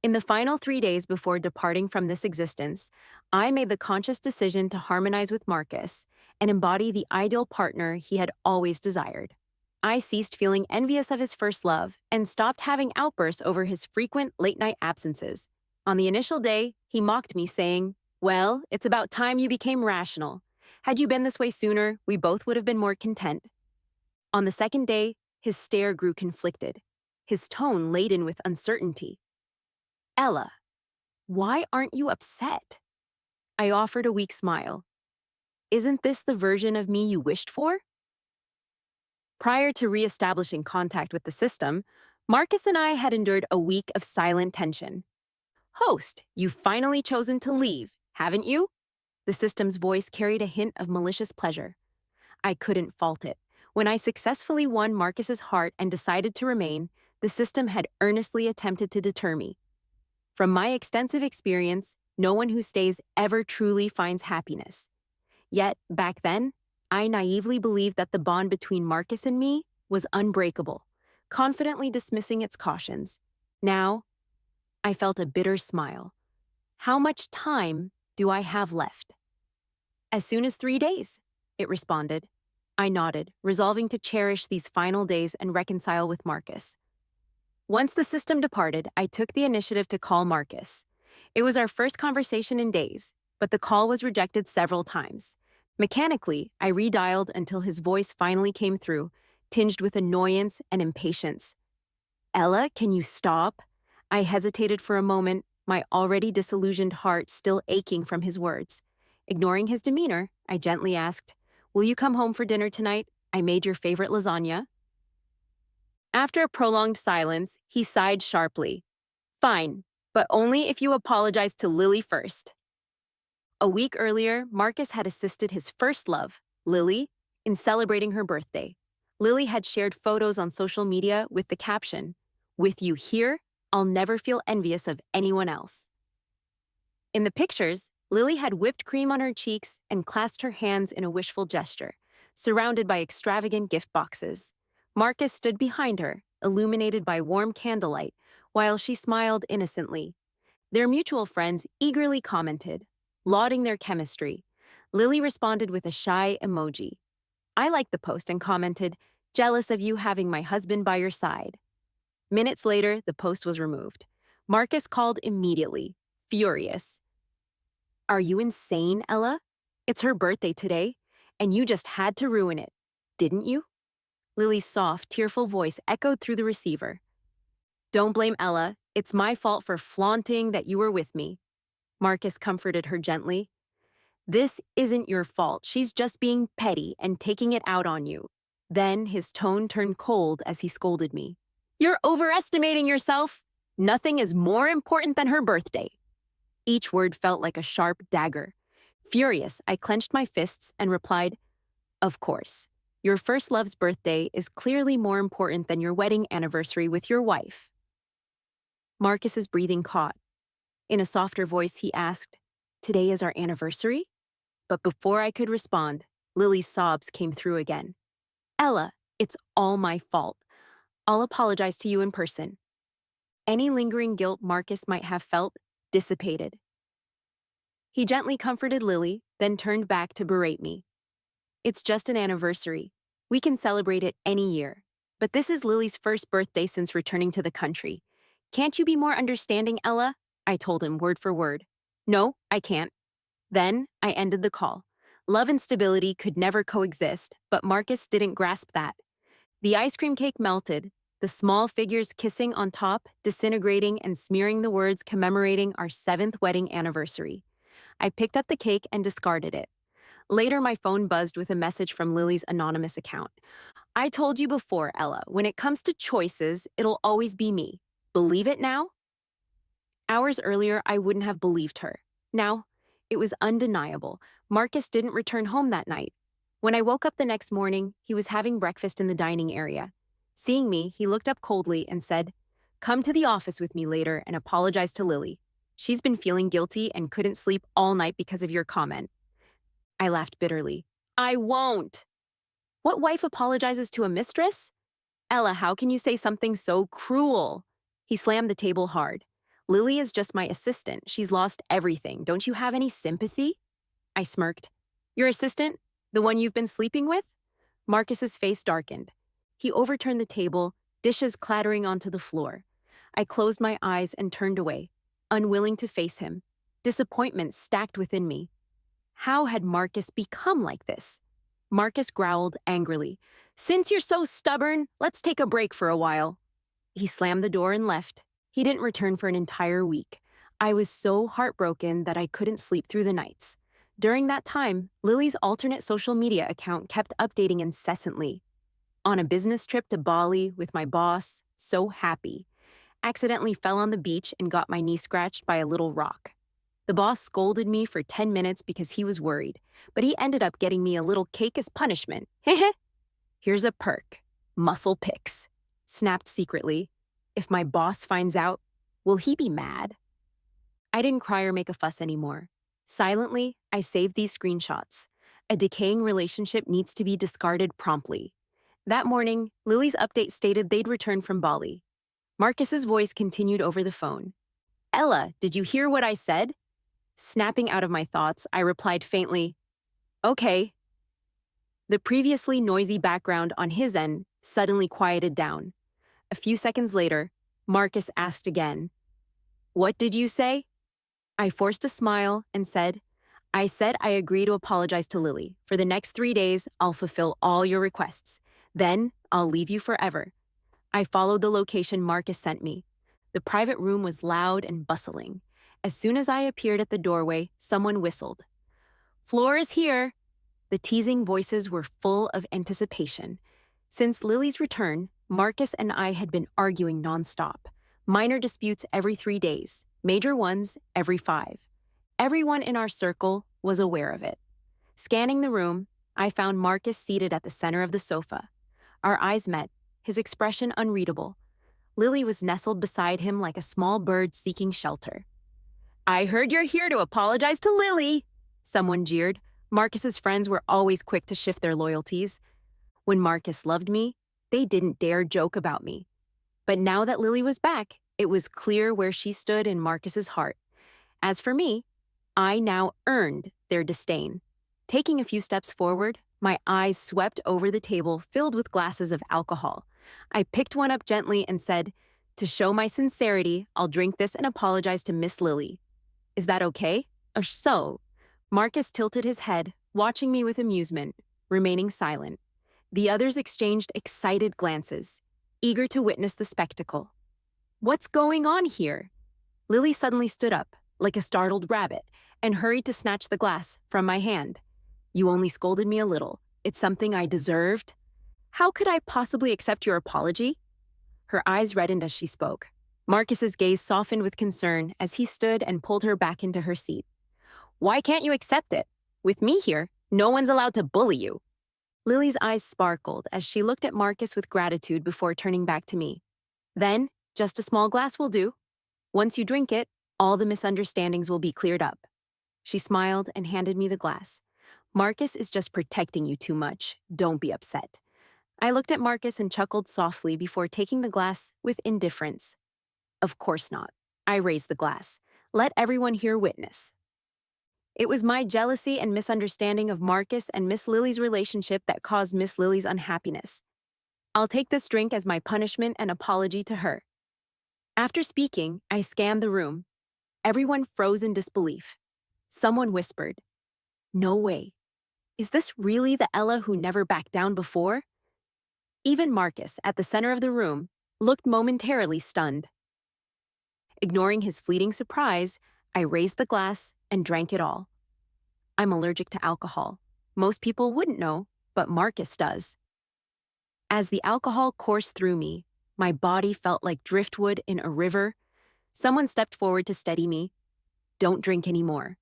In the final 3 days before departing from this existence, I made the conscious decision to harmonize with Marcus and embody the ideal partner he had always desired. I ceased feeling envious of his first love and stopped having outbursts over his frequent late night absences. On the initial day, he mocked me, saying, "Well, it's about time you became rational. Had you been this way sooner, we both would have been more content." On the second day, his stare grew conflicted, his tone laden with uncertainty. "Ella, why aren't you upset?" I offered a weak smile. "Isn't this the version of me you wished for?" Prior to re-establishing contact with the system, Marcus and I had endured a week of silent tension. "Host, you've finally chosen to leave, haven't you?" The system's voice carried a hint of malicious pleasure. I couldn't fault it. When I successfully won Marcus's heart and decided to remain, the system had earnestly attempted to deter me. From my extensive experience, no one who stays ever truly finds happiness. Yet, back then, I naively believed that the bond between Marcus and me was unbreakable, confidently dismissing its cautions. Now, I felt a bitter smile. How much time do I have left? "As soon as 3 days, it responded. I nodded, resolving to cherish these final days and reconcile with Marcus. Once the system departed, I took the initiative to call Marcus. It was our first conversation in days, but the call was rejected several times. Mechanically, I redialed until his voice finally came through, tinged with annoyance and impatience. "Ella, can you stop?" I hesitated for a moment, my already disillusioned heart still aching from his words. Ignoring his demeanor, I gently asked, "Will you come home for dinner tonight? I made your favorite lasagna." After a prolonged silence, he sighed sharply. "Fine, but only if you apologize to Lily first." A week earlier, Marcus had assisted his first love, Lily, in celebrating her birthday. Lily had shared photos on social media with the caption, "With you here, I'll never feel envious of anyone else." In the pictures, Lily had whipped cream on her cheeks and clasped her hands in a wishful gesture, surrounded by extravagant gift boxes. Marcus stood behind her, illuminated by warm candlelight, while she smiled innocently. Their mutual friends eagerly commented, lauding their chemistry. Lily responded with a shy emoji. I liked the post and commented, "Jealous of you having my husband by your side." Minutes later, the post was removed. Marcus called immediately, furious. "Are you insane, Ella? It's her birthday today, and you just had to ruin it, didn't you?" Lily's soft, tearful voice echoed through the receiver. "Don't blame Ella. It's my fault for flaunting that you were with me." Marcus comforted her gently. "This isn't your fault. She's just being petty and taking it out on you." Then his tone turned cold as he scolded me. "You're overestimating yourself. Nothing is more important than her birthday." Each word felt like a sharp dagger. Furious, I clenched my fists and replied, "Of course. Your first love's birthday is clearly more important than your wedding anniversary with your wife." Marcus's breathing caught. In a softer voice, he asked, "Today is our anniversary?" But before I could respond, Lily's sobs came through again. "Ella, it's all my fault. I'll apologize to you in person." Any lingering guilt Marcus might have felt dissipated. He gently comforted Lily, then turned back to berate me. "It's just an anniversary. We can celebrate it any year. But this is Lily's first birthday since returning to the country. Can't you be more understanding, Ella?" I told him word for word. "No, I can't." Then I ended the call. Love and stability could never coexist, but Marcus didn't grasp that. The ice cream cake melted, the small figures kissing on top, disintegrating and smearing the words commemorating our 7th wedding anniversary. I picked up the cake and discarded it. Later, my phone buzzed with a message from Lily's anonymous account. "I told you before, Ella, when it comes to choices, it'll always be me. Believe it now?" Hours earlier, I wouldn't have believed her. Now, it was undeniable. Marcus didn't return home that night. When I woke up the next morning, he was having breakfast in the dining area. Seeing me, he looked up coldly and said, "Come to the office with me later and apologize to Lily. She's been feeling guilty and couldn't sleep all night because of your comment." I laughed bitterly. "I won't." "What wife apologizes to a mistress?" "Ella, how can you say something so cruel?" He slammed the table hard. Lily is just my assistant. She's lost everything. Don't you have any sympathy? I smirked. Your assistant? The one you've been sleeping with? Marcus's face darkened. He overturned the table, dishes clattering onto the floor. I closed my eyes and turned away, unwilling to face him. Disappointment stacked within me. How had Marcus become like this? Marcus growled angrily. Since you're so stubborn, let's take a break for a while. He slammed the door and left. He didn't return for an entire week. I was so heartbroken that I couldn't sleep through the nights. During that time, Lily's alternate social media account kept updating incessantly. On a business trip to Bali with my boss, so happy. Accidentally fell on the beach and got my knee scratched by a little rock. The boss scolded me for 10 minutes because he was worried, but he ended up getting me a little cake as punishment. Heh. Here's a perk. Muscle pics. Snapped secretly. If my boss finds out, will he be mad? I didn't cry or make a fuss anymore. Silently, I saved these screenshots. A decaying relationship needs to be discarded promptly. That morning, Lily's update stated they'd returned from Bali. Marcus's voice continued over the phone. Ella, did you hear what I said? Snapping out of my thoughts, I replied faintly, okay. The previously noisy background on his end suddenly quieted down. A few seconds later, Marcus asked again, what did you say? I forced a smile and said, I said I agree to apologize to Lily. For the next 3 days, I'll fulfill all your requests. Then, I'll leave you forever. I followed the location Marcus sent me. The private room was loud and bustling. As soon as I appeared at the doorway, someone whistled. Floor is here. The teasing voices were full of anticipation. Since Lily's return, Marcus and I had been arguing nonstop. Minor disputes every 3 days, major ones every 5. Everyone in our circle was aware of it. Scanning the room, I found Marcus seated at the center of the sofa. Our eyes met, his expression unreadable. Lily was nestled beside him like a small bird seeking shelter. I heard you're here to apologize to Lily, someone jeered. Marcus's friends were always quick to shift their loyalties. When Marcus loved me, they didn't dare joke about me. But now that Lily was back, it was clear where she stood in Marcus's heart. As for me, I now earned their disdain. Taking a few steps forward, my eyes swept over the table filled with glasses of alcohol. I picked one up gently and said, to show my sincerity, I'll drink this and apologize to Miss Lily. Is that okay? Or so? Marcus tilted his head, watching me with amusement, remaining silent. The others exchanged excited glances, eager to witness the spectacle. What's going on here? Lily suddenly stood up, like a startled rabbit, and hurried to snatch the glass from my hand. You only scolded me a little. It's something I deserved. How could I possibly accept your apology? Her eyes reddened as she spoke. Marcus's gaze softened with concern as he stood and pulled her back into her seat. Why can't you accept it? With me here, no one's allowed to bully you. Lily's eyes sparkled as she looked at Marcus with gratitude before turning back to me. Then, just a small glass will do. Once you drink it, all the misunderstandings will be cleared up. She smiled and handed me the glass. Marcus is just protecting you too much. Don't be upset. I looked at Marcus and chuckled softly before taking the glass with indifference. Of course not. I raised the glass. Let everyone here witness. It was my jealousy and misunderstanding of Marcus and Miss Lily's relationship that caused Miss Lily's unhappiness. I'll take this drink as my punishment and apology to her. After speaking, I scanned the room. Everyone froze in disbelief. Someone whispered, No way. Is this really the Ella who never backed down before? Even Marcus, at the center of the room, looked momentarily stunned. Ignoring his fleeting surprise, I raised the glass and drank it all. I'm allergic to alcohol. Most people wouldn't know, but Marcus does. As the alcohol coursed through me, my body felt like driftwood in a river. Someone stepped forward to steady me. Don't drink anymore.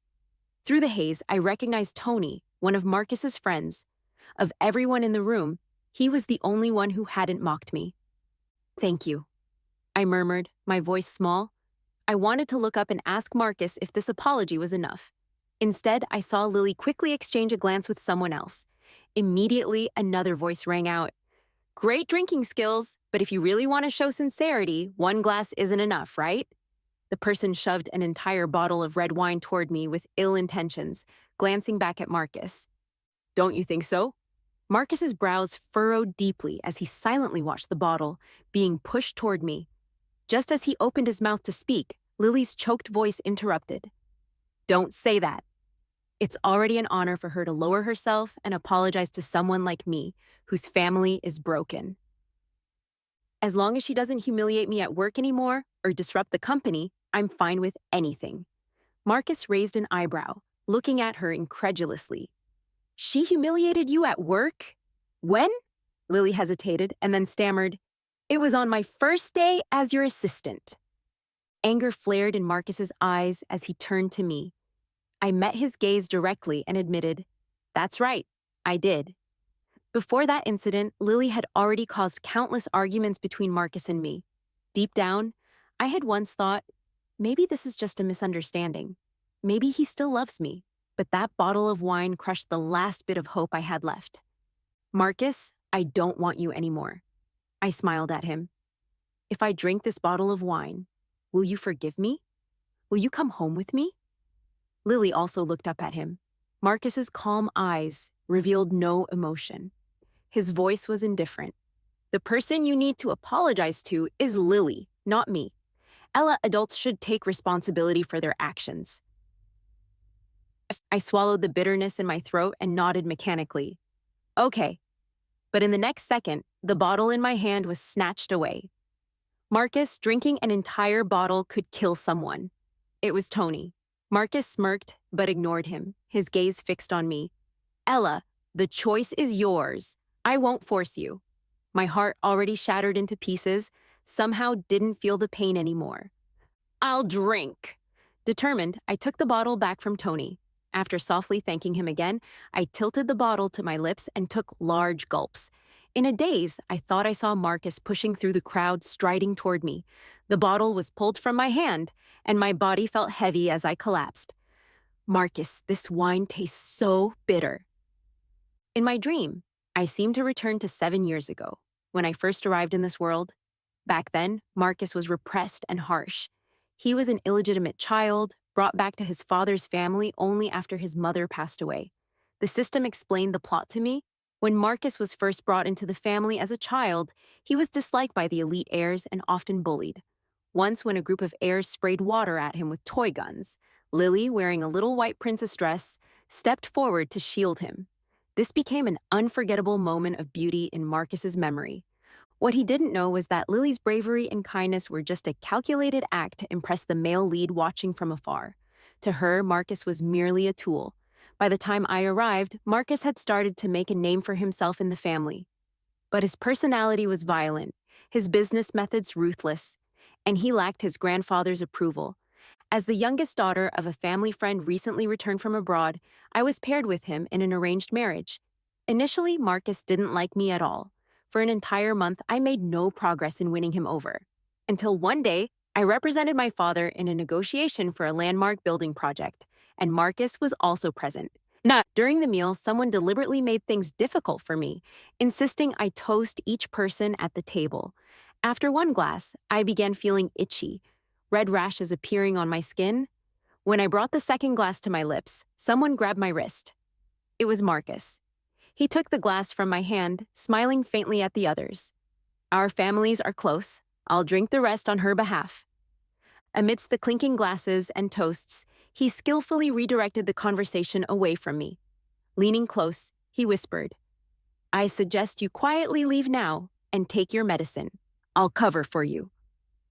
Through the haze, I recognized Tony, one of Marcus's friends. Of everyone in the room, he was the only one who hadn't mocked me. Thank you, I murmured, my voice small. I wanted to look up and ask Marcus if this apology was enough. Instead, I saw Lily quickly exchange a glance with someone else. Immediately, another voice rang out. Great drinking skills, but if you really want to show sincerity, one glass isn't enough, right? The person shoved an entire bottle of red wine toward me with ill intentions, glancing back at Marcus. Don't you think so? Marcus's brows furrowed deeply as he silently watched the bottle being pushed toward me. Just as he opened his mouth to speak, Lily's choked voice interrupted. Don't say that. It's already an honor for her to lower herself and apologize to someone like me, whose family is broken. As long as she doesn't humiliate me at work anymore or disrupt the company, I'm fine with anything. Marcus raised an eyebrow, looking at her incredulously. She humiliated you at work? When? Lily hesitated and then stammered, It was on my first day as your assistant. Anger flared in Marcus's eyes as he turned to me. I met his gaze directly and admitted, That's right, I did. Before that incident, Lily had already caused countless arguments between Marcus and me. Deep down, I had once thought, maybe this is just a misunderstanding. Maybe he still loves me, but that bottle of wine crushed the last bit of hope I had left. Marcus, I don't want you anymore. I smiled at him. If I drink this bottle of wine, will you forgive me? Will you come home with me? Lily also looked up at him. Marcus's calm eyes revealed no emotion. His voice was indifferent. The person you need to apologize to is Lily, not me. Ella, adults should take responsibility for their actions. I swallowed the bitterness in my throat and nodded mechanically. Okay. But in the next second, the bottle in my hand was snatched away. Marcus, drinking an entire bottle could kill someone. It was Tony. Marcus smirked, but ignored him, his gaze fixed on me. Ella, the choice is yours. I won't force you. My heart, already shattered into pieces, somehow didn't feel the pain anymore. I'll drink. Determined, I took the bottle back from Tony. After softly thanking him again, I tilted the bottle to my lips and took large gulps. In a daze, I thought I saw Marcus pushing through the crowd, striding toward me. The bottle was pulled from my hand, and my body felt heavy as I collapsed. Marcus, this wine tastes so bitter. In my dream, I seemed to return to 7 years ago, when I first arrived in this world. Back then, Marcus was repressed and harsh. He was an illegitimate child, brought back to his father's family only after his mother passed away. The system explained the plot to me. When Marcus was first brought into the family as a child, he was disliked by the elite heirs and often bullied. Once, when a group of heirs sprayed water at him with toy guns, Lily, wearing a little white princess dress, stepped forward to shield him. This became an unforgettable moment of beauty in Marcus's memory. What he didn't know was that Lily's bravery and kindness were just a calculated act to impress the male lead watching from afar. To her, Marcus was merely a tool. By the time I arrived, Marcus had started to make a name for himself in the family. But his personality was violent, his business methods ruthless, and he lacked his grandfather's approval. As the youngest daughter of a family friend recently returned from abroad, I was paired with him in an arranged marriage. Initially, Marcus didn't like me at all. For an entire month, I made no progress in winning him over. Until one day, I represented my father in a negotiation for a landmark building project, and Marcus was also present. During the meal, someone deliberately made things difficult for me, insisting I toast each person at the table. After one glass, I began feeling itchy, red rashes appearing on my skin. When I brought the second glass to my lips, someone grabbed my wrist. It was Marcus. He took the glass from my hand, smiling faintly at the others. Our families are close. I'll drink the rest on her behalf. Amidst the clinking glasses and toasts, he skillfully redirected the conversation away from me. Leaning close, he whispered, I suggest you quietly leave now and take your medicine. I'll cover for you.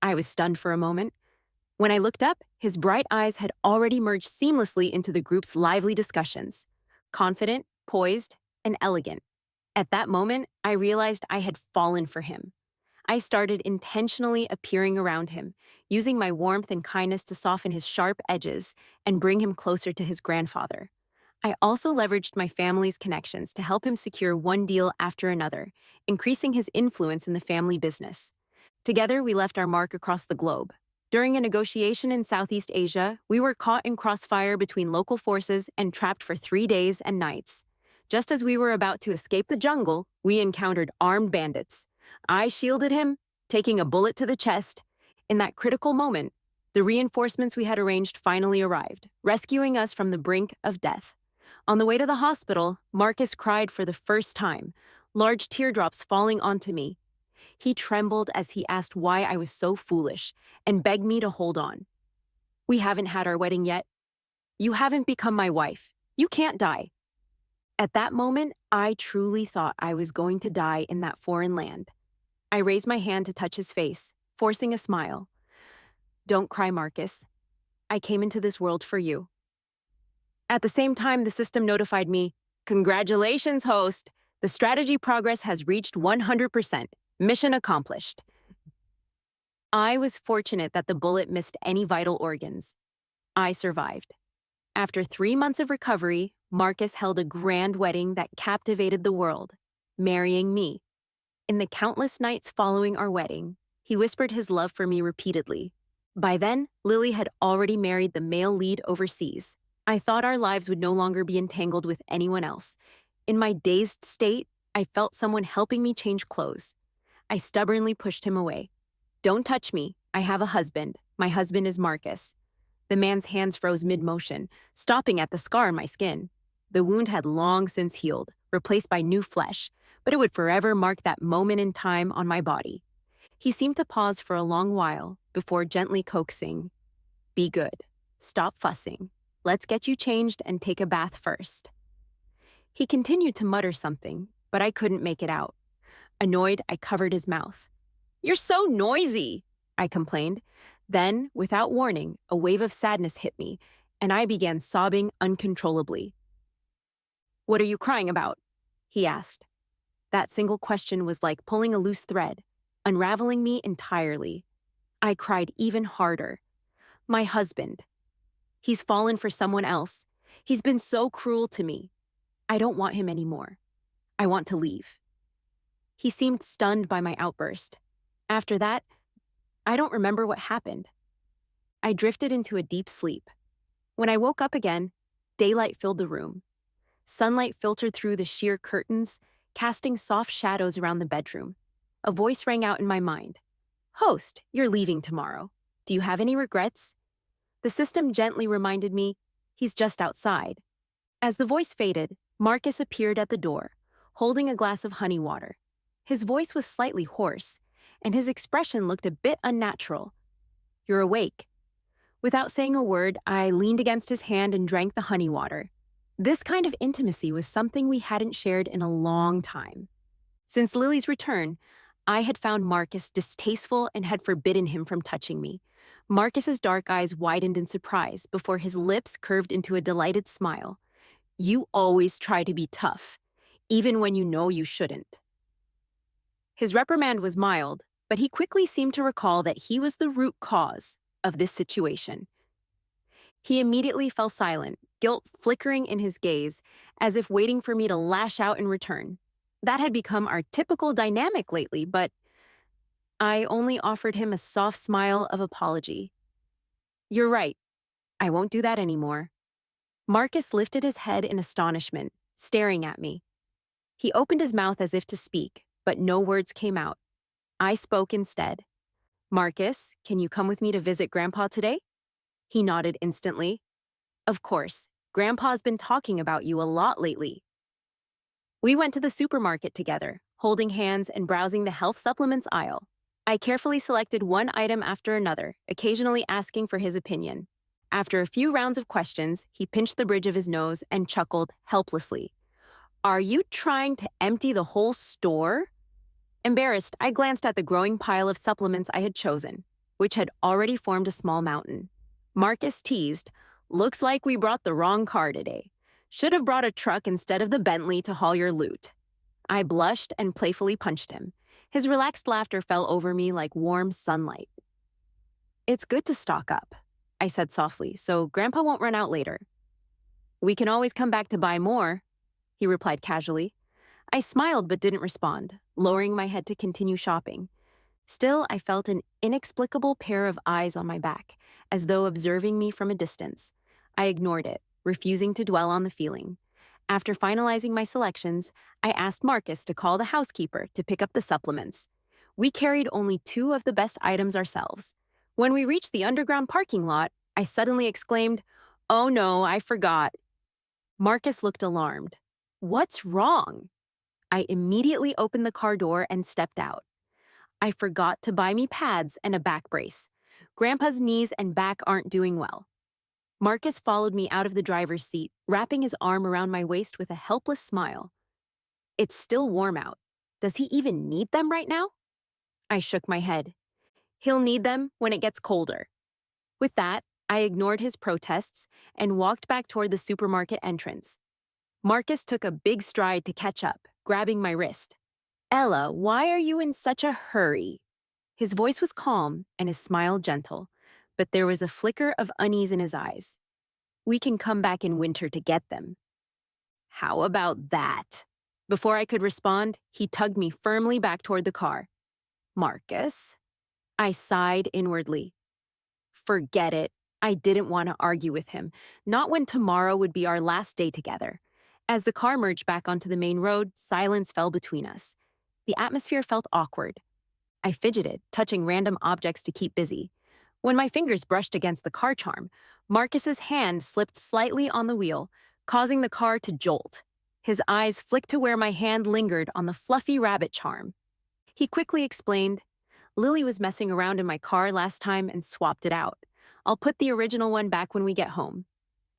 I was stunned for a moment. When I looked up, his bright eyes had already merged seamlessly into the group's lively discussions. Confident, poised, and elegant. At that moment, I realized I had fallen for him. I started intentionally appearing around him, using my warmth and kindness to soften his sharp edges and bring him closer to his grandfather. I also leveraged my family's connections to help him secure one deal after another, increasing his influence in the family business. Together, we left our mark across the globe. During a negotiation in Southeast Asia, we were caught in crossfire between local forces and trapped for 3 days and nights. Just as we were about to escape the jungle, we encountered armed bandits. I shielded him, taking a bullet to the chest. In that critical moment, The reinforcements we had arranged finally arrived, rescuing us from the brink of death. On the way to the hospital, Marcus cried for the first time, large teardrops falling onto me. He trembled as he asked why I was so foolish and begged me to hold on. "We haven't had our wedding yet. You haven't become my wife. You can't die." At that moment, I truly thought I was going to die in that foreign land. I raised my hand to touch his face, forcing a smile. "Don't cry, Marcus. I came into this world for you." At the same time, the system notified me, "Congratulations, host. The strategy progress has reached 100%. Mission accomplished." I was fortunate that the bullet missed any vital organs. I survived. After 3 months of recovery, Marcus held a grand wedding that captivated the world, marrying me. In the countless nights following our wedding, he whispered his love for me repeatedly. By then, Lily had already married the male lead overseas. I thought our lives would no longer be entangled with anyone else. In my dazed state, I felt someone helping me change clothes. I stubbornly pushed him away. "Don't touch me. I have a husband. My husband is Marcus." The man's hands froze mid-motion, stopping at the scar on my skin. The wound had long since healed, replaced by new flesh, but it would forever mark that moment in time on my body. He seemed to pause for a long while before gently coaxing, "Be good. Stop fussing. Let's get you changed and take a bath first." He continued to mutter something, but I couldn't make it out. Annoyed, I covered his mouth. "You're so noisy," I complained. Then, without warning, a wave of sadness hit me, and I began sobbing uncontrollably. "What are you crying about?" he asked. That single question was like pulling a loose thread, unraveling me entirely. I cried even harder. "My husband. He's fallen for someone else. He's been so cruel to me. I don't want him anymore. I want to leave." He seemed stunned by my outburst. After that, I don't remember what happened. I drifted into a deep sleep. When I woke up again, daylight filled the room. Sunlight filtered through the sheer curtains, casting soft shadows around the bedroom. A voice rang out in my mind. "Host, you're leaving tomorrow. Do you have any regrets?" The system gently reminded me, "He's just outside." As the voice faded, Marcus appeared at the door, holding a glass of honey water. His voice was slightly hoarse, and his expression looked a bit unnatural. "You're awake." Without saying a word, I leaned against his hand and drank the honey water. This kind of intimacy was something we hadn't shared in a long time. Since Lily's return, I had found Marcus distasteful and had forbidden him from touching me. Marcus's dark eyes widened in surprise before his lips curved into a delighted smile. "You always try to be tough, even when you know you shouldn't." His reprimand was mild, but he quickly seemed to recall that he was the root cause of this situation. He immediately fell silent, guilt flickering in his gaze, as if waiting for me to lash out in return. That had become our typical dynamic lately, but I only offered him a soft smile of apology. "You're right. I won't do that anymore." Marcus lifted his head in astonishment, staring at me. He opened his mouth as if to speak, but no words came out. I spoke instead. "Marcus, can you come with me to visit Grandpa today?" He nodded instantly. "Of course. Grandpa's been talking about you a lot lately." We went to the supermarket together, holding hands and browsing the health supplements aisle. I carefully selected one item after another, occasionally asking for his opinion. After a few rounds of questions, he pinched the bridge of his nose and chuckled helplessly. "Are you trying to empty the whole store?" Embarrassed, I glanced at the growing pile of supplements I had chosen, which had already formed a small mountain. Marcus teased, "Looks like we brought the wrong car today. Should have brought a truck instead of the Bentley to haul your loot." I blushed and playfully punched him. His relaxed laughter fell over me like warm sunlight. "It's good to stock up," I said softly, "so Grandpa won't run out later." "We can always come back to buy more," he replied casually. I smiled but didn't respond, lowering my head to continue shopping. Still, I felt an inexplicable pair of eyes on my back, as though observing me from a distance. I ignored it, refusing to dwell on the feeling. After finalizing my selections, I asked Marcus to call the housekeeper to pick up the supplements. We carried only 2 of the best items ourselves. When we reached the underground parking lot, I suddenly exclaimed, "Oh no, I forgot." Marcus looked alarmed. "What's wrong?" I immediately opened the car door and stepped out. "I forgot to buy me pads and a back brace. Grandpa's knees and back aren't doing well." Marcus followed me out of the driver's seat, wrapping his arm around my waist with a helpless smile. "It's still warm out. Does he even need them right now?" I shook my head. "He'll need them when it gets colder." With that, I ignored his protests and walked back toward the supermarket entrance. Marcus took a big stride to catch up, grabbing my wrist. "Ella, why are you in such a hurry?" His voice was calm and his smile gentle, but there was a flicker of unease in his eyes. "We can come back in winter to get them." "How about that?" Before I could respond, he tugged me firmly back toward the car. "Marcus?" I sighed inwardly. Forget it. I didn't want to argue with him, not when tomorrow would be our last day together. As the car merged back onto the main road, silence fell between us. The atmosphere felt awkward. I fidgeted, touching random objects to keep busy. When my fingers brushed against the car charm, Marcus's hand slipped slightly on the wheel, causing the car to jolt. His eyes flicked to where my hand lingered on the fluffy rabbit charm. He quickly explained, "Lily was messing around in my car last time and swapped it out. I'll put the original one back when we get home."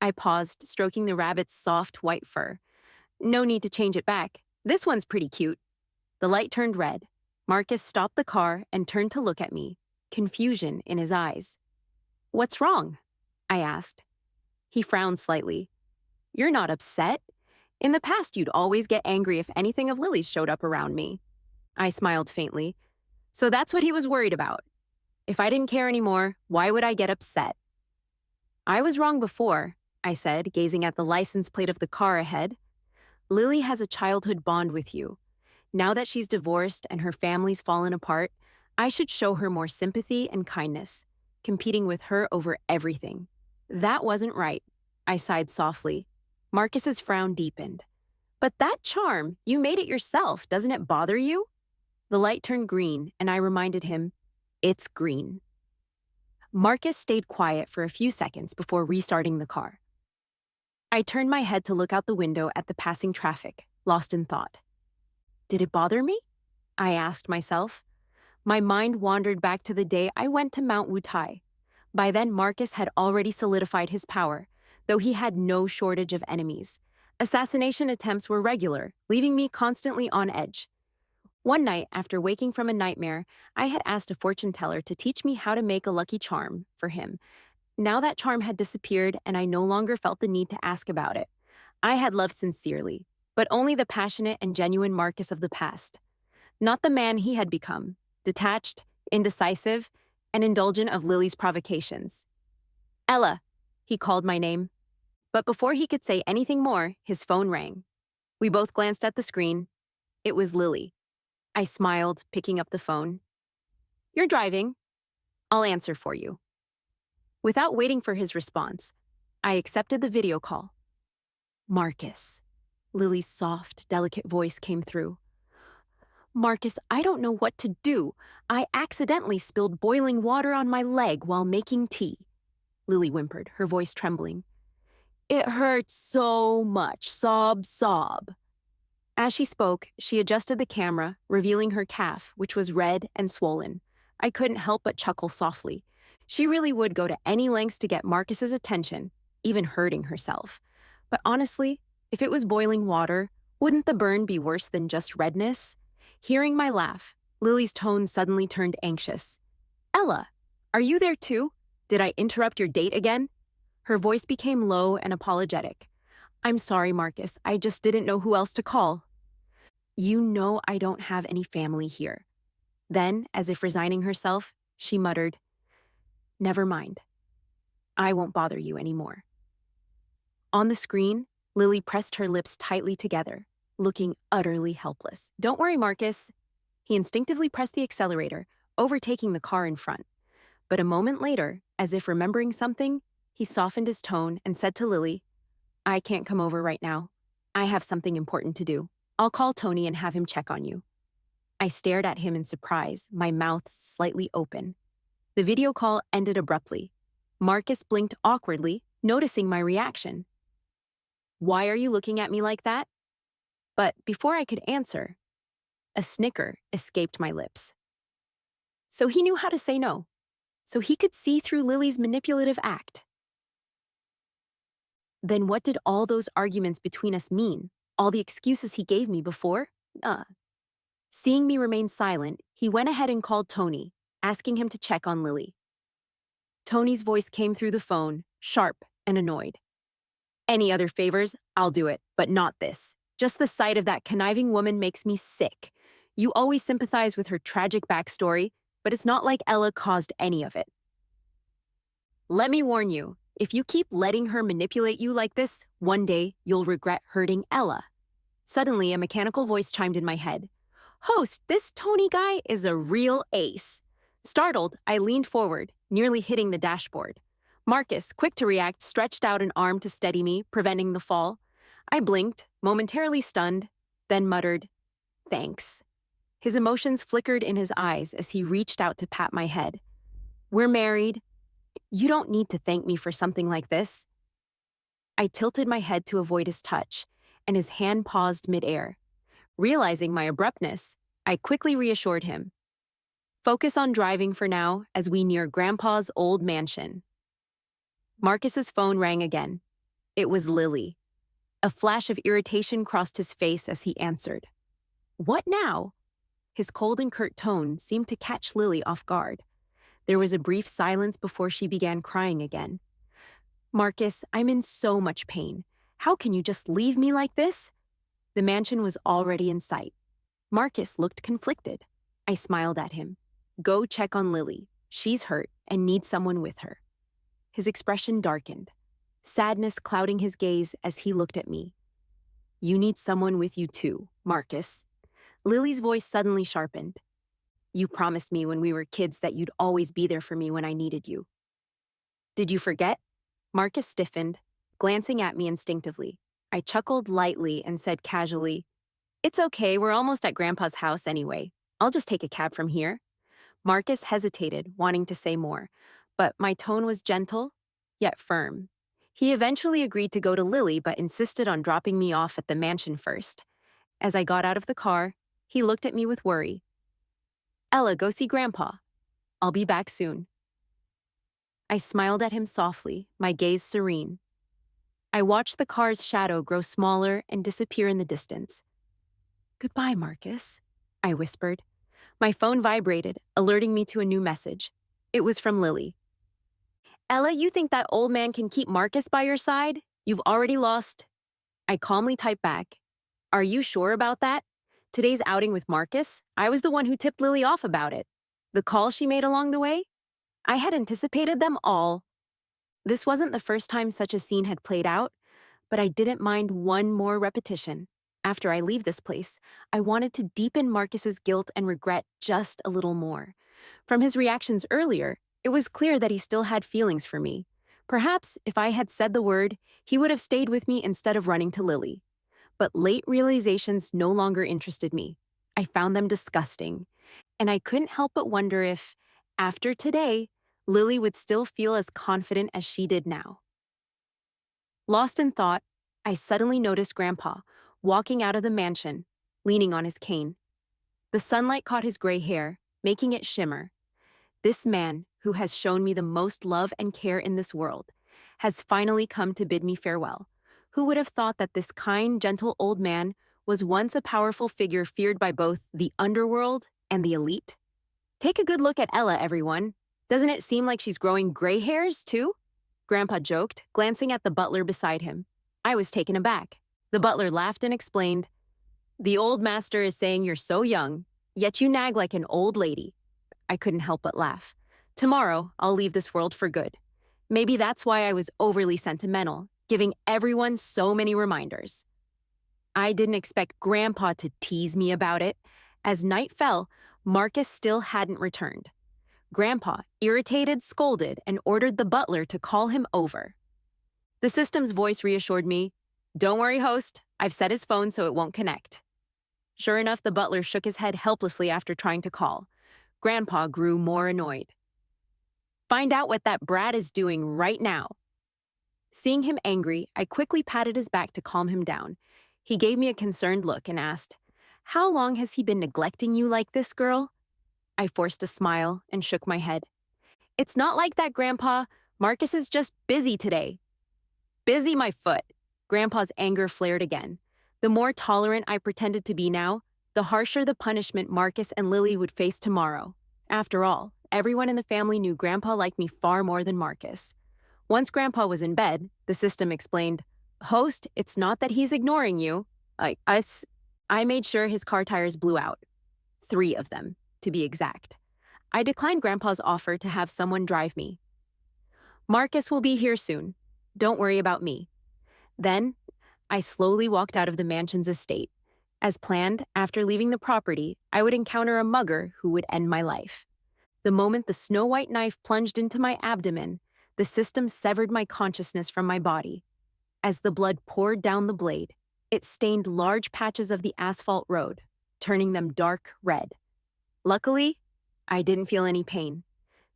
I paused, stroking the rabbit's soft white fur. "No need to change it back. This one's pretty cute." The light turned red. Marcus stopped the car and turned to look at me, confusion in his eyes. "What's wrong?" I asked. He frowned slightly. "You're not upset. In the past, you'd always get angry if anything of Lily's showed up around me." I smiled faintly. So that's what he was worried about. If I didn't care anymore, why would I get upset? "I was wrong before," I said, gazing at the license plate of the car ahead. "Lily has a childhood bond with you. Now that she's divorced and her family's fallen apart, I should show her more sympathy and kindness, competing with her over everything." That wasn't right. I sighed softly. Marcus's frown deepened. "But that charm, you made it yourself. Doesn't it bother you?" The light turned green, and I reminded him, "It's green." Marcus stayed quiet for a few seconds before restarting the car. I turned my head to look out the window at the passing traffic, lost in thought. Did it bother me? I asked myself. My mind wandered back to the day I went to Mount Wutai. By then, Marcus had already solidified his power, though he had no shortage of enemies. Assassination attempts were regular, leaving me constantly on edge. One night, after waking from a nightmare, I had asked a fortune teller to teach me how to make a lucky charm for him. Now that charm had disappeared, and I no longer felt the need to ask about it. I had loved sincerely, but only the passionate and genuine Marcus of the past. Not the man he had become, detached, indecisive, and indulgent of Lily's provocations. "Ella," he called my name. But before he could say anything more, his phone rang. We both glanced at the screen. It was Lily. I smiled, picking up the phone. "You're driving. I'll answer for you." Without waiting for his response, I accepted the video call. "Marcus." Lily's soft, delicate voice came through. "Marcus, I don't know what to do. I accidentally spilled boiling water on my leg while making tea." Lily whimpered, her voice trembling. "It hurts so much. Sob, sob." As she spoke, she adjusted the camera, revealing her calf, which was red and swollen. I couldn't help but chuckle softly. She really would go to any lengths to get Marcus's attention, even hurting herself. But honestly, if it was boiling water, wouldn't the burn be worse than just redness? Hearing my laugh, Lily's tone suddenly turned anxious. "Ella, are you there too? Did I interrupt your date again?" Her voice became low and apologetic. "I'm sorry, Marcus. I just didn't know who else to call." "You know I don't have any family here." Then, as if resigning herself, she muttered, "Never mind. I won't bother you anymore." On the screen, Lily pressed her lips tightly together, looking utterly helpless. "Don't worry, Marcus." He instinctively pressed the accelerator, overtaking the car in front. But a moment later, as if remembering something, he softened his tone and said to Lily, "I can't come over right now. I have something important to do. I'll call Tony and have him check on you." I stared at him in surprise, my mouth slightly open. The video call ended abruptly. Marcus blinked awkwardly, noticing my reaction. "Why are you looking at me like that?" But before I could answer, a snicker escaped my lips. So he knew how to say no. So he could see through Lily's manipulative act. Then what did all those arguments between us mean? All the excuses he gave me before? Seeing me remain silent, he went ahead and called Tony, asking him to check on Lily. Tony's voice came through the phone, sharp and annoyed. "Any other favors, I'll do it, but not this. Just the sight of that conniving woman makes me sick. You always sympathize with her tragic backstory, but it's not like Ella caused any of it. Let me warn you, if you keep letting her manipulate you like this, one day you'll regret hurting Ella." Suddenly, a mechanical voice chimed in my head. "Host, this Tony guy is a real ace." Startled, I leaned forward, nearly hitting the dashboard. Marcus, quick to react, stretched out an arm to steady me, preventing the fall. I blinked, momentarily stunned, then muttered, "Thanks." His emotions flickered in his eyes as he reached out to pat my head. "We're married. You don't need to thank me for something like this." I tilted my head to avoid his touch, and his hand paused midair. Realizing my abruptness, I quickly reassured him. "Focus on driving for now as we near Grandpa's old mansion." Marcus's phone rang again. It was Lily. A flash of irritation crossed his face as he answered. "What now?" His cold and curt tone seemed to catch Lily off guard. There was a brief silence before she began crying again. "Marcus, I'm in so much pain. How can you just leave me like this?" The mansion was already in sight. Marcus looked conflicted. I smiled at him. "Go check on Lily. She's hurt and needs someone with her." His expression darkened, sadness clouding his gaze as he looked at me. "You need someone with you too, Marcus." Lily's voice suddenly sharpened. "You promised me when we were kids that you'd always be there for me when I needed you." "Did you forget?" Marcus stiffened, glancing at me instinctively. I chuckled lightly and said casually, "It's okay, we're almost at Grandpa's house anyway. I'll just take a cab from here." Marcus hesitated, wanting to say more, but my tone was gentle, yet firm. He eventually agreed to go to Lily, but insisted on dropping me off at the mansion first. As I got out of the car, he looked at me with worry. "Ella, go see Grandpa. I'll be back soon." I smiled at him softly, my gaze serene. I watched the car's shadow grow smaller and disappear in the distance. "Goodbye, Marcus," I whispered. My phone vibrated, alerting me to a new message. It was from Lily. "Ella, you think that old man can keep Marcus by your side? You've already lost." I calmly typed back, "Are you sure about that? Today's outing with Marcus, I was the one who tipped Lily off about it. The calls she made along the way? I had anticipated them all." This wasn't the first time such a scene had played out, but I didn't mind one more repetition. After I leave this place, I wanted to deepen Marcus's guilt and regret just a little more. From his reactions earlier, it was clear that he still had feelings for me. Perhaps if I had said the word, he would have stayed with me instead of running to Lily. But late realizations no longer interested me. I found them disgusting. And I couldn't help but wonder if, after today, Lily would still feel as confident as she did now. Lost in thought, I suddenly noticed Grandpa, walking out of the mansion, leaning on his cane. The sunlight caught his gray hair, making it shimmer. This man, who has shown me the most love and care in this world, has finally come to bid me farewell. Who would have thought that this kind, gentle old man was once a powerful figure feared by both the underworld and the elite? Take a good look at Ella, everyone. Doesn't it seem like she's growing gray hairs, too? Grandpa joked, glancing at the butler beside him. I was taken aback. The butler laughed and explained, "The old master is saying you're so young, yet you nag like an old lady." I couldn't help but laugh. Tomorrow, I'll leave this world for good. Maybe that's why I was overly sentimental, giving everyone so many reminders. I didn't expect Grandpa to tease me about it. As night fell, Marcus still hadn't returned. Grandpa, irritated, scolded, and ordered the butler to call him over. The system's voice reassured me, "Don't worry, host. I've set his phone so it won't connect." Sure enough, the butler shook his head helplessly after trying to call. Grandpa grew more annoyed. Find out what that brat is doing right now. Seeing him angry, I quickly patted his back to calm him down. He gave me a concerned look and asked, "How long has he been neglecting you like this, girl?" I forced a smile and shook my head. "It's not like that, Grandpa. Marcus is just busy today." "Busy my foot." Grandpa's anger flared again. The more tolerant I pretended to be now, the harsher the punishment Marcus and Lily would face tomorrow. After all, everyone in the family knew Grandpa liked me far more than Marcus. Once Grandpa was in bed, the system explained, "Host, it's not that he's ignoring you. I made sure his car tires blew out. 3 of them, to be exact. I declined Grandpa's offer to have someone drive me. Marcus will be here soon. Don't worry about me." Then, I slowly walked out of the mansion's estate. As planned, after leaving the property, I would encounter a mugger who would end my life. The moment the snow-white knife plunged into my abdomen, the system severed my consciousness from my body. As the blood poured down the blade, it stained large patches of the asphalt road, turning them dark red. Luckily, I didn't feel any pain.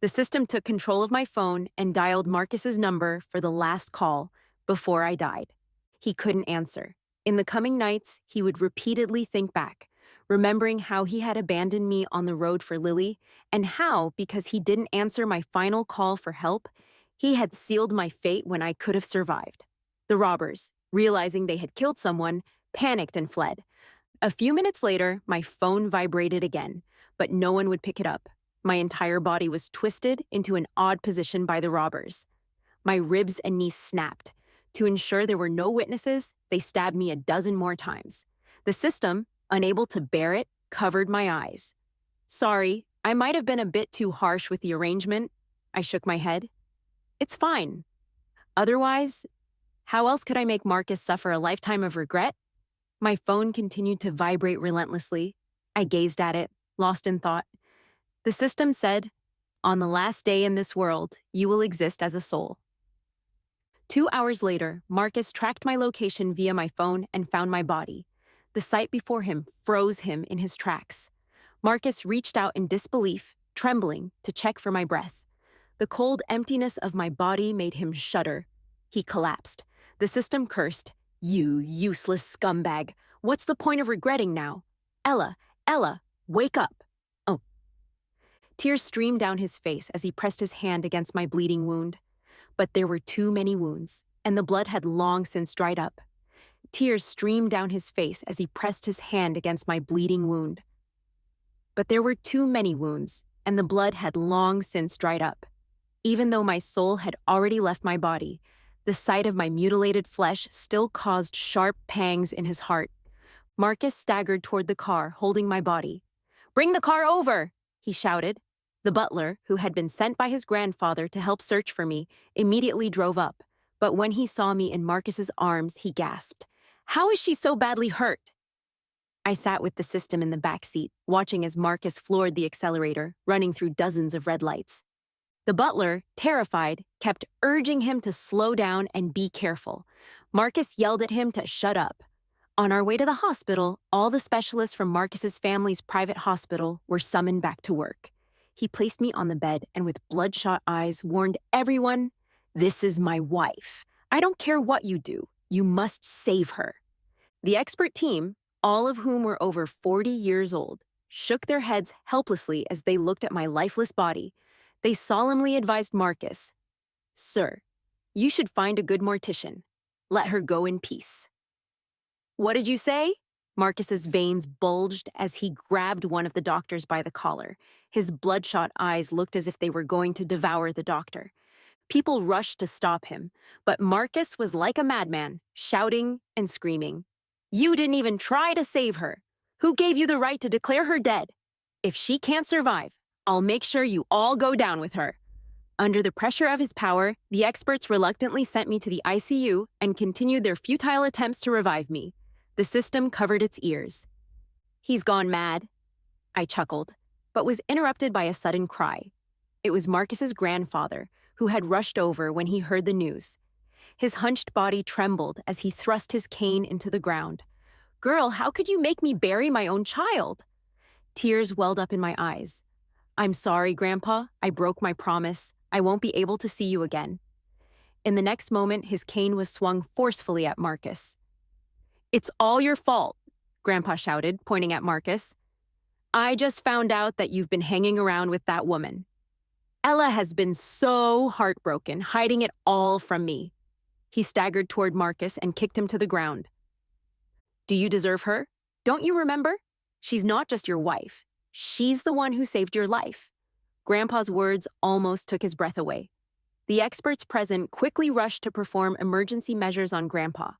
The system took control of my phone and dialed Marcus's number for the last call before I died. He couldn't answer. In the coming nights, he would repeatedly think back, remembering how he had abandoned me on the road for Lily, and how, because he didn't answer my final call for help, he had sealed my fate when I could have survived. The robbers, realizing they had killed someone, panicked and fled. A few minutes later, my phone vibrated again, but no one would pick it up. My entire body was twisted into an odd position by the robbers. My ribs and knees snapped. To ensure there were no witnesses, they stabbed me a dozen more times. The system, unable to bear it, covered my eyes. "Sorry, I might have been a bit too harsh with the arrangement." I shook my head. "It's fine. Otherwise, how else could I make Marcus suffer a lifetime of regret?" My phone continued to vibrate relentlessly. I gazed at it, lost in thought. The system said, "On the last day in this world, you will exist as a soul." 2 hours later, Marcus tracked my location via my phone and found my body. The sight before him froze him in his tracks. Marcus reached out in disbelief, trembling, to check for my breath. The cold emptiness of my body made him shudder. He collapsed. The system cursed, "You useless scumbag. What's the point of regretting now? Ella, wake up." Oh. Tears streamed down his face as he pressed his hand against my bleeding wound. But there were too many wounds, and the blood had long since dried up. Tears streamed down his face as he pressed his hand against my bleeding wound. But there were too many wounds, and the blood had long since dried up. Even though my soul had already left my body, the sight of my mutilated flesh still caused sharp pangs in his heart. Marcus staggered toward the car, holding my body. "Bring the car over!" he shouted. The butler, who had been sent by his grandfather to help search for me, immediately drove up. But when he saw me in Marcus's arms, he gasped, "How is she so badly hurt?" I sat with the system in the back seat, watching as Marcus floored the accelerator, running through dozens of red lights. The butler, terrified, kept urging him to slow down and be careful. Marcus yelled at him to shut up. On our way to the hospital, all the specialists from Marcus's family's private hospital were summoned back to work. He placed me on the bed and with bloodshot eyes warned everyone, "This is my wife. I don't care what you do. You must save her." The expert team, all of whom were over 40 years old, shook their heads helplessly as they looked at my lifeless body. They solemnly advised Marcus, "Sir, you should find a good mortician. Let her go in peace." "What did you say?" Marcus's veins bulged as he grabbed one of the doctors by the collar. His bloodshot eyes looked as if they were going to devour the doctor. People rushed to stop him, but Marcus was like a madman, shouting and screaming. "You didn't even try to save her. Who gave you the right to declare her dead? If she can't survive, I'll make sure you all go down with her." Under the pressure of his power, the experts reluctantly sent me to the ICU and continued their futile attempts to revive me. The system covered its ears. "He's gone mad," I chuckled, but was interrupted by a sudden cry. It was Marcus's grandfather, who had rushed over when he heard the news. His hunched body trembled as he thrust his cane into the ground. "Girl, how could you make me bury my own child?" Tears welled up in my eyes. "I'm sorry, Grandpa. I broke my promise. I won't be able to see you again." In the next moment, his cane was swung forcefully at Marcus. "It's all your fault," Grandpa shouted, pointing at Marcus. "I just found out that you've been hanging around with that woman. Ella has been so heartbroken, hiding it all from me." He staggered toward Marcus and kicked him to the ground. "Do you deserve her? Don't you remember? She's not just your wife. She's the one who saved your life." Grandpa's words almost took his breath away. The experts present quickly rushed to perform emergency measures on Grandpa.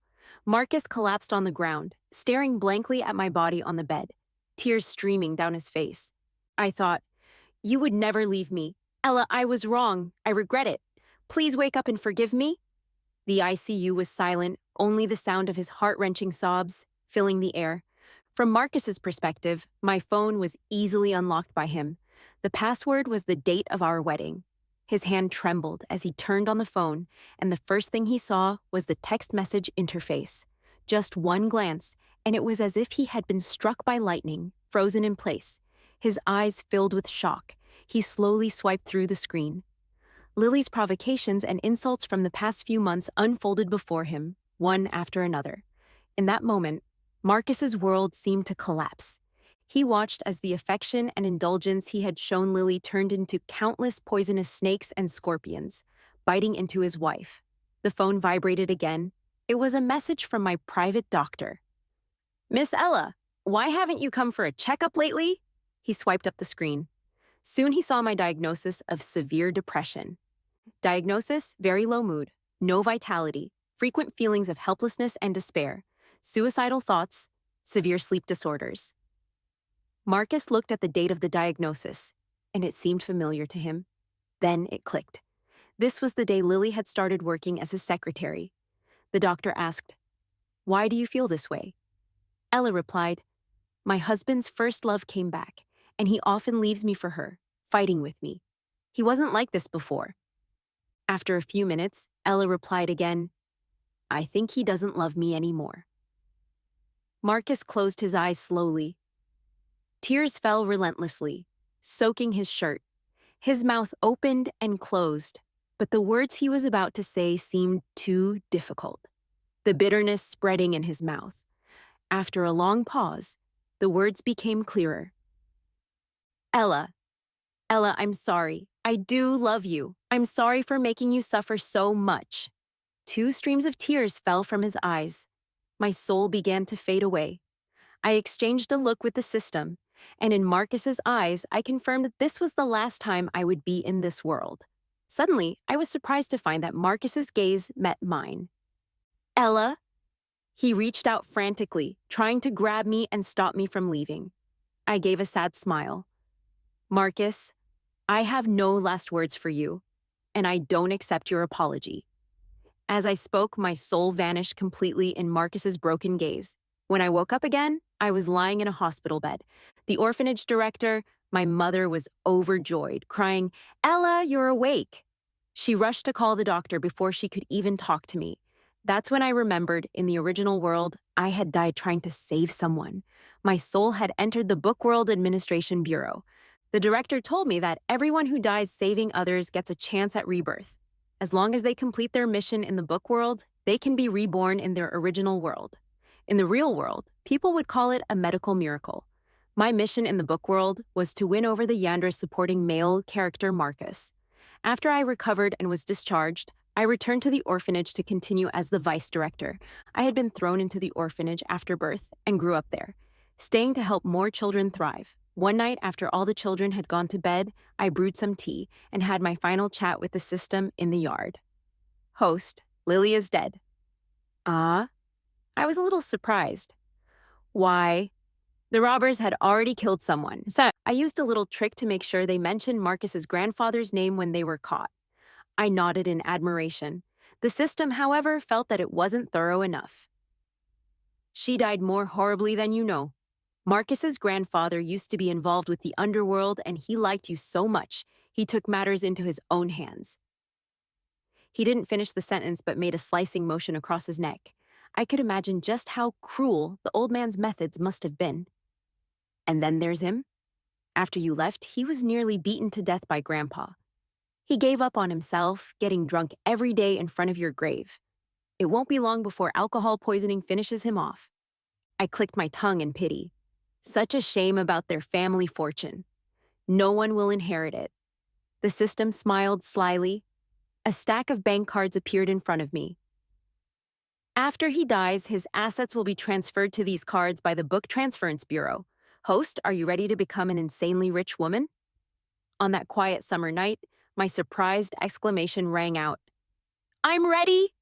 Marcus collapsed on the ground, staring blankly at my body on the bed, tears streaming down his face. I thought, "You would never leave me. Ella, I was wrong. I regret it. Please wake up and forgive me." The ICU was silent, only the sound of his heart-wrenching sobs filling the air. From Marcus's perspective, my phone was easily unlocked by him. The password was the date of our wedding. His hand trembled as he turned on the phone, and the first thing he saw was the text message interface. Just one glance, and it was as if he had been struck by lightning, frozen in place. His eyes filled with shock. He slowly swiped through the screen. Lily's provocations and insults from the past few months unfolded before him, one after another. In that moment, Marcus's world seemed to collapse. He watched as the affection and indulgence he had shown Lily turned into countless poisonous snakes and scorpions, biting into his wife. The phone vibrated again. It was a message from my private doctor. "Miss Ella, why haven't you come for a checkup lately?" He swiped up the screen. Soon he saw my diagnosis of severe depression. Diagnosis: very low mood, no vitality, frequent feelings of helplessness and despair, suicidal thoughts, severe sleep disorders. Marcus looked at the date of the diagnosis, and it seemed familiar to him. Then it clicked. This was the day Lily had started working as his secretary. The doctor asked, "Why do you feel this way?" Ella replied, "My husband's first love came back, and he often leaves me for her, fighting with me. He wasn't like this before." After a few minutes, Ella replied again, "I think he doesn't love me anymore." Marcus closed his eyes slowly. Tears fell relentlessly, soaking his shirt. His mouth opened and closed, but the words he was about to say seemed too difficult, the bitterness spreading in his mouth. After a long pause, the words became clearer. "Ella, Ella, I'm sorry. I do love you. I'm sorry for making you suffer so much." Two streams of tears fell from his eyes. My soul began to fade away. I exchanged a look with the system, and in Marcus's eyes, I confirmed that this was the last time I would be in this world. Suddenly, I was surprised to find that Marcus's gaze met mine. "Ella?" He reached out frantically, trying to grab me and stop me from leaving. I gave a sad smile. "Marcus, I have no last words for you, and I don't accept your apology." As I spoke, my soul vanished completely in Marcus's broken gaze. When I woke up again, I was lying in a hospital bed. The orphanage director, my mother, was overjoyed, crying, "Ella, you're awake." She rushed to call the doctor before she could even talk to me. That's when I remembered, in the original world, I had died trying to save someone. My soul had entered the Bookworld Administration Bureau. The director told me that everyone who dies saving others gets a chance at rebirth. As long as they complete their mission in the book world, they can be reborn in their original world. In the real world, people would call it a medical miracle. My mission in the book world was to win over the Yandra supporting male character Marcus. After I recovered and was discharged, I returned to the orphanage to continue as the vice director. I had been thrown into the orphanage after birth and grew up there, staying to help more children thrive. One night, after all the children had gone to bed, I brewed some tea and had my final chat with the system in the yard. Host: Lily is dead. Ah? I was a little surprised. Why? The robbers had already killed someone, so I used a little trick to make sure they mentioned Marcus's grandfather's name when they were caught. I nodded in admiration. The system, however, felt that it wasn't thorough enough. She died more horribly than you know. Marcus's grandfather used to be involved with the underworld, and he liked you so much, he took matters into his own hands. He didn't finish the sentence but made a slicing motion across his neck. I could imagine just how cruel the old man's methods must have been. And then there's him. After you left, he was nearly beaten to death by Grandpa. He gave up on himself, getting drunk every day in front of your grave. It won't be long before alcohol poisoning finishes him off. I clicked my tongue in pity. Such a shame about their family fortune. No one will inherit it. The system smiled slyly. A stack of bank cards appeared in front of me. After he dies, his assets will be transferred to these cards by the Book Transference Bureau. Host, are you ready to become an insanely rich woman? On that quiet summer night, my surprised exclamation rang out. I'm ready!